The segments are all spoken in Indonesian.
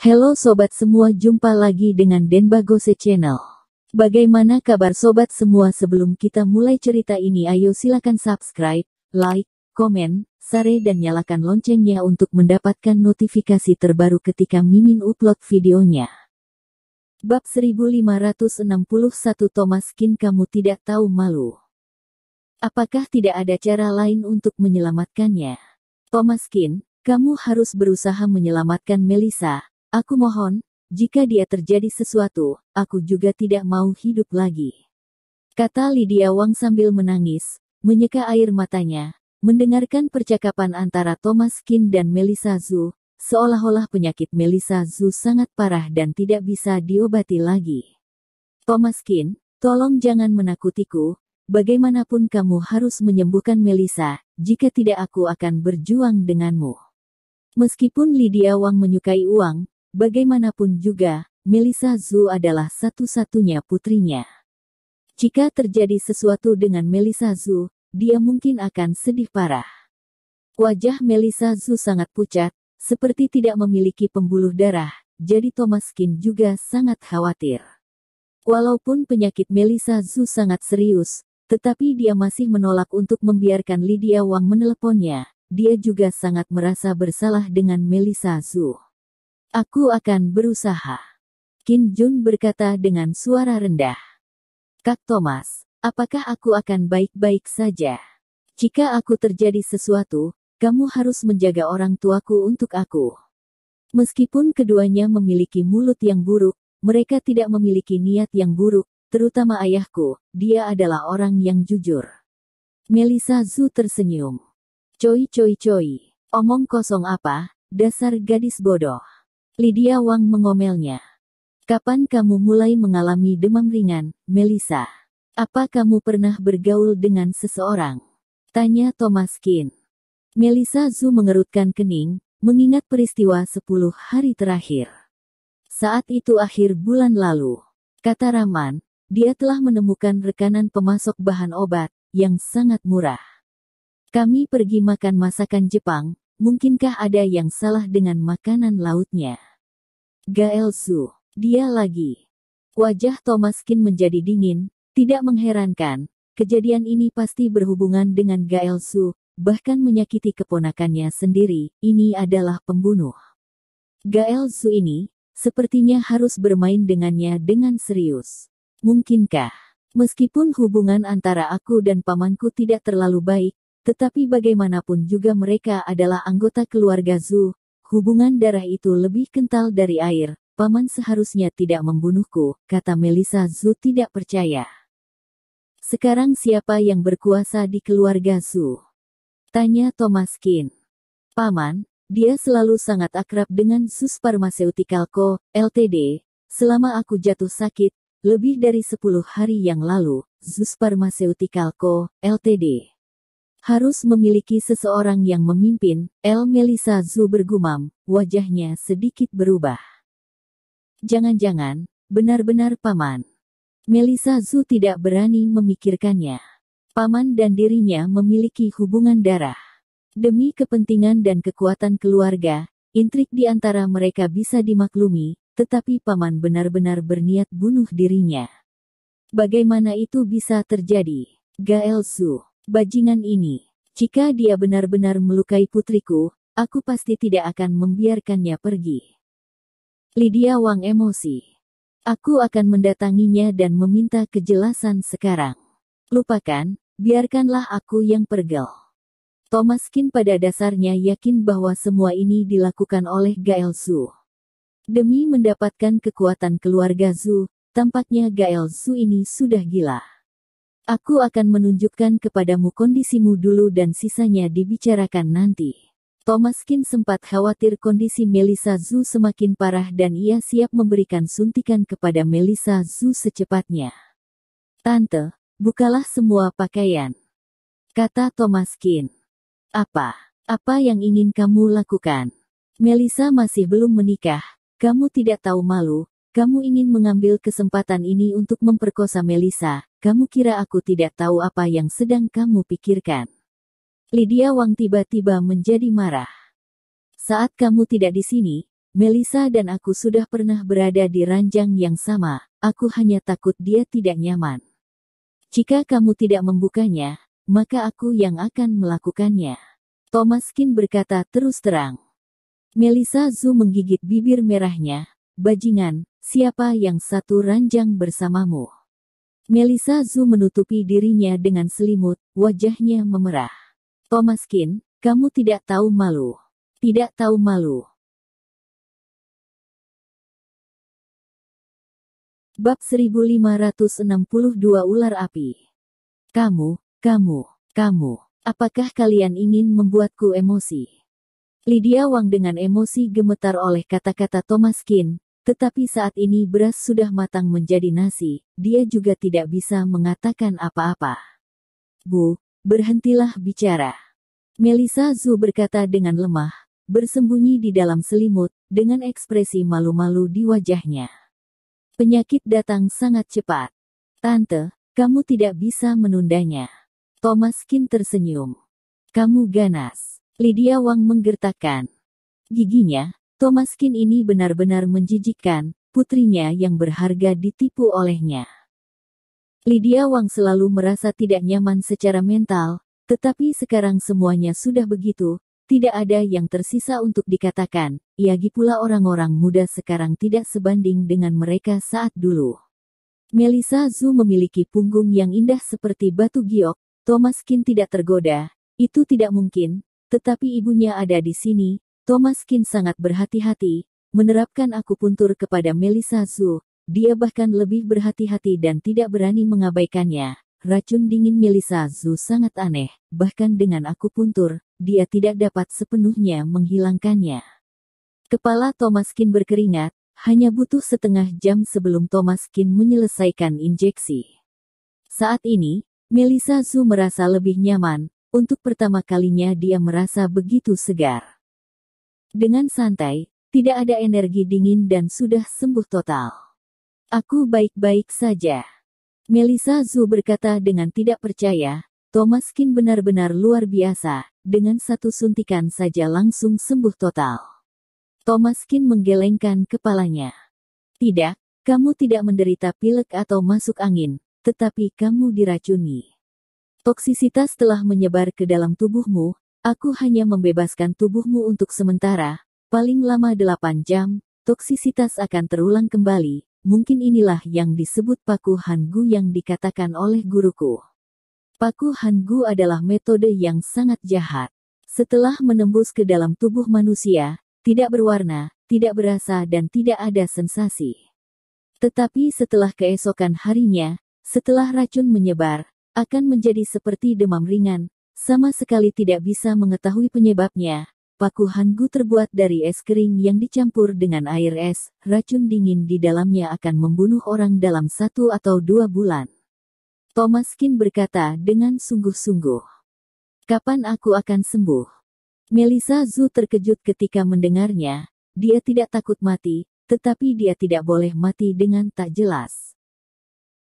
Halo sobat semua, jumpa lagi dengan Denbagose Channel. Bagaimana kabar sobat semua? Sebelum kita mulai cerita ini, ayo silakan subscribe, like, komen, share dan nyalakan loncengnya untuk mendapatkan notifikasi terbaru ketika Mimin upload videonya. Bab 1561 Thomaskin, kamu tidak tahu malu. Apakah tidak ada cara lain untuk menyelamatkannya? Thomaskin, kamu harus berusaha menyelamatkan Melissa. Aku mohon, jika dia terjadi sesuatu, aku juga tidak mau hidup lagi. Kata Lydia Wang sambil menangis, menyeka air matanya, mendengarkan percakapan antara Thomaskin dan Melissa Zhu, seolah-olah penyakit Melissa Zhu sangat parah dan tidak bisa diobati lagi. Thomaskin, tolong jangan menakutiku, bagaimanapun kamu harus menyembuhkan Melissa, jika tidak aku akan berjuang denganmu. Meskipun Lydia Wang menyukai uang, bagaimanapun juga, Melissa Zhu adalah satu-satunya putrinya. Jika terjadi sesuatu dengan Melissa Zhu, dia mungkin akan sedih parah. Wajah Melissa Zhu sangat pucat, seperti tidak memiliki pembuluh darah, jadi Thomaskin juga sangat khawatir. Walaupun penyakit Melissa Zhu sangat serius, tetapi dia masih menolak untuk membiarkan Lydia Wang meneleponnya. Dia juga sangat merasa bersalah dengan Melissa Zhu. Aku akan berusaha. Qin Jun berkata dengan suara rendah. Kak Thomas, apakah aku akan baik-baik saja? Jika aku terjadi sesuatu, kamu harus menjaga orang tuaku untuk aku. Meskipun keduanya memiliki mulut yang buruk, mereka tidak memiliki niat yang buruk, terutama ayahku, dia adalah orang yang jujur. Melissa Zhu tersenyum. Choi, omong kosong apa, dasar gadis bodoh. Lydia Wang mengomelnya. Kapan kamu mulai mengalami demam ringan, Melissa? Apa kamu pernah bergaul dengan seseorang? Tanya Thomaskin. Melissa Zhu mengerutkan kening, mengingat peristiwa 10 hari terakhir. Saat itu akhir bulan lalu, kata Raman, dia telah menemukan rekanan pemasok bahan obat, yang sangat murah. Kami pergi makan masakan Jepang. Mungkinkah ada yang salah dengan makanan lautnya? Gael Zhu, dia lagi. Wajah Thomaskin menjadi dingin, tidak mengherankan, kejadian ini pasti berhubungan dengan Gael Zhu, bahkan menyakiti keponakannya sendiri, ini adalah pembunuh. Gael Zhu ini, sepertinya harus bermain dengannya dengan serius. Mungkinkah? Meskipun hubungan antara aku dan pamanku tidak terlalu baik, tetapi bagaimanapun juga mereka adalah anggota keluarga Zhu, hubungan darah itu lebih kental dari air, paman seharusnya tidak membunuhku, kata Melissa Zhu tidak percaya. Sekarang siapa yang berkuasa di keluarga Zhu? Tanya Thomaskin. Paman, dia selalu sangat akrab dengan Sus Pharmaceutical Co., Ltd. Selama aku jatuh sakit, lebih dari 10 hari yang lalu, Sus Pharmaceutical Co., Ltd. harus memiliki seseorang yang memimpin, Melissa Zhu bergumam, wajahnya sedikit berubah. Jangan-jangan, benar-benar paman. Melissa Zhu tidak berani memikirkannya. Paman dan dirinya memiliki hubungan darah. Demi kepentingan dan kekuatan keluarga, intrik di antara mereka bisa dimaklumi, tetapi paman benar-benar berniat bunuh dirinya. Bagaimana itu bisa terjadi? Gael Zhu. Bajingan ini, jika dia benar-benar melukai putriku, aku pasti tidak akan membiarkannya pergi. Lydia Wang emosi. Aku akan mendatanginya dan meminta kejelasan sekarang. Lupakan, biarkanlah aku yang pergel. Thomaskin pada dasarnya yakin bahwa semua ini dilakukan oleh Gael Zhu. Demi mendapatkan kekuatan keluarga Zhu, tampaknya Gael Zhu ini sudah gila. Aku akan menunjukkan kepadamu kondisimu dulu dan sisanya dibicarakan nanti. Thomaskin sempat khawatir kondisi Melissa Zhu semakin parah dan ia siap memberikan suntikan kepada Melissa Zhu secepatnya. Tante, bukalah semua pakaian. Kata Thomaskin. Apa yang ingin kamu lakukan? Melissa masih belum menikah, kamu tidak tahu malu. Kamu ingin mengambil kesempatan ini untuk memperkosa Melissa, kamu kira aku tidak tahu apa yang sedang kamu pikirkan? Lydia Wang tiba-tiba menjadi marah. Saat kamu tidak di sini, Melissa dan aku sudah pernah berada di ranjang yang sama, aku hanya takut dia tidak nyaman. Jika kamu tidak membukanya, maka aku yang akan melakukannya. Thomaskin berkata terus terang. Melissa Zhu menggigit bibir merahnya. Bajingan, siapa yang satu ranjang bersamamu? Melissa Zhu menutupi dirinya dengan selimut, wajahnya memerah. Thomaskin, kamu tidak tahu malu. Tidak tahu malu. Bab 1562 Ular Api. Kamu, apakah kalian ingin membuatku emosi? Lydia Wang dengan emosi gemetar oleh kata-kata Thomaskin, tetapi saat ini beras sudah matang menjadi nasi, dia juga tidak bisa mengatakan apa-apa. Bu, berhentilah bicara. Melissa Zhu berkata dengan lemah, bersembunyi di dalam selimut, dengan ekspresi malu-malu di wajahnya. Penyakit datang sangat cepat. Tante, kamu tidak bisa menundanya. Thomaskin tersenyum. Kamu ganas. Lydia Wang menggertakkan giginya. Thomaskin ini benar-benar menjijikkan, putrinya yang berharga ditipu olehnya. Lydia Wang selalu merasa tidak nyaman secara mental, tetapi sekarang semuanya sudah begitu, tidak ada yang tersisa untuk dikatakan, lagi pula orang-orang muda sekarang tidak sebanding dengan mereka saat dulu. Melissa Zhu memiliki punggung yang indah seperti batu giok, Thomaskin tidak tergoda, itu tidak mungkin, tetapi ibunya ada di sini. Thomaskin sangat berhati-hati, menerapkan akupuntur kepada Melissa Zhu, dia bahkan lebih berhati-hati dan tidak berani mengabaikannya. Racun dingin Melissa Zhu sangat aneh, bahkan dengan akupuntur, dia tidak dapat sepenuhnya menghilangkannya. Kepala Thomaskin berkeringat, hanya butuh setengah jam sebelum Thomaskin menyelesaikan injeksi. Saat ini, Melissa Zhu merasa lebih nyaman, untuk pertama kalinya dia merasa begitu segar. Dengan santai, tidak ada energi dingin dan sudah sembuh total. Aku baik-baik saja. Melissa Zhu berkata dengan tidak percaya, Thomaskin benar-benar luar biasa, dengan satu suntikan saja langsung sembuh total. Thomaskin menggelengkan kepalanya. Tidak, kamu tidak menderita pilek atau masuk angin, tetapi kamu diracuni. Toksisitas telah menyebar ke dalam tubuhmu, aku hanya membebaskan tubuhmu untuk sementara, paling lama 8 jam, toksisitas akan terulang kembali. Mungkin inilah yang disebut Paku Hangu yang dikatakan oleh guruku. Paku Hangu adalah metode yang sangat jahat. Setelah menembus ke dalam tubuh manusia, tidak berwarna, tidak berasa dan tidak ada sensasi. Tetapi setelah keesokan harinya, setelah racun menyebar, akan menjadi seperti demam ringan, sama sekali tidak bisa mengetahui penyebabnya. Paku Hangu terbuat dari es kering yang dicampur dengan air es, racun dingin di dalamnya akan membunuh orang dalam 1 atau 2 bulan. Thomaskin berkata dengan sungguh-sungguh. Kapan aku akan sembuh? Melissa Zhu terkejut ketika mendengarnya, dia tidak takut mati, tetapi dia tidak boleh mati dengan tak jelas.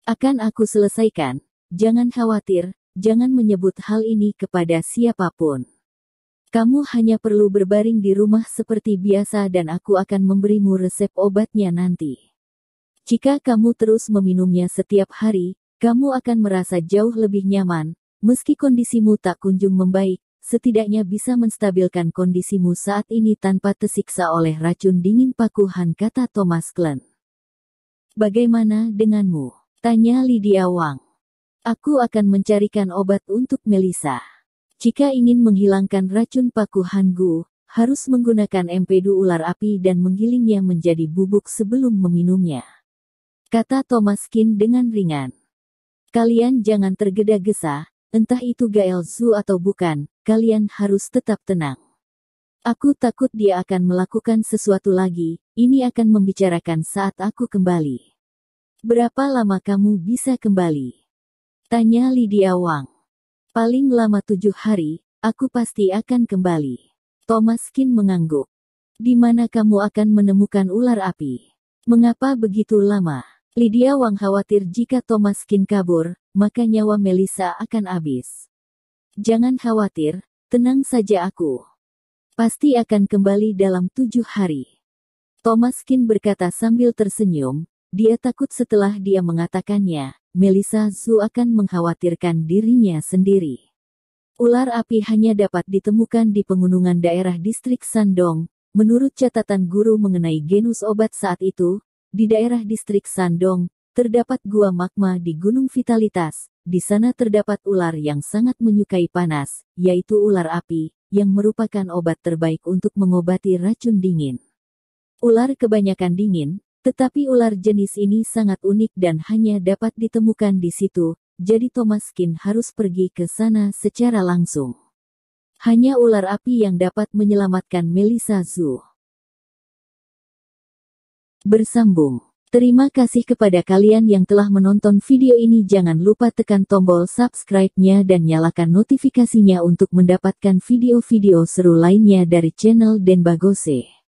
Akan aku selesaikan, jangan khawatir, jangan menyebut hal ini kepada siapapun. Kamu hanya perlu berbaring di rumah seperti biasa dan aku akan memberimu resep obatnya nanti. Jika kamu terus meminumnya setiap hari, kamu akan merasa jauh lebih nyaman, meski kondisimu tak kunjung membaik, setidaknya bisa menstabilkan kondisimu saat ini tanpa tersiksa oleh racun dingin Paku Han, kata Thomas Klein. Bagaimana denganmu? Tanya Lydia Wang. Aku akan mencarikan obat untuk Melissa. Jika ingin menghilangkan racun Paku Hangu, harus menggunakan empedu ular api dan menggilingnya menjadi bubuk sebelum meminumnya. Kata Thomaskin dengan ringan. Kalian jangan tergesa-gesa, entah itu Gael Zhu atau bukan, kalian harus tetap tenang. Aku takut dia akan melakukan sesuatu lagi, ini akan membicarakan saat aku kembali. Berapa lama kamu bisa kembali? Tanya Lydia Wang. Paling lama 7 hari, aku pasti akan kembali. Thomaskin mengangguk. Di mana kamu akan menemukan ular api? Mengapa begitu lama? Lydia Wang khawatir jika Thomaskin kabur, maka nyawa Melissa akan habis. Jangan khawatir, tenang saja aku. Pasti akan kembali dalam 7 hari. Thomaskin berkata sambil tersenyum, dia takut setelah dia mengatakannya, Melissa Zhu akan mengkhawatirkan dirinya sendiri. Ular api hanya dapat ditemukan di pegunungan daerah distrik Shandong. Menurut catatan guru mengenai genus obat saat itu, di daerah distrik Shandong, terdapat gua magma di Gunung Vitalitas. Di sana terdapat ular yang sangat menyukai panas, yaitu ular api, yang merupakan obat terbaik untuk mengobati racun dingin. Ular kebanyakan dingin, tetapi ular jenis ini sangat unik dan hanya dapat ditemukan di situ, jadi Thomaskin harus pergi ke sana secara langsung. Hanya ular api yang dapat menyelamatkan Melissa Zhu. Bersambung. Terima kasih kepada kalian yang telah menonton video ini. Jangan lupa tekan tombol subscribe-nya dan nyalakan notifikasinya untuk mendapatkan video-video seru lainnya dari channel Denbagose.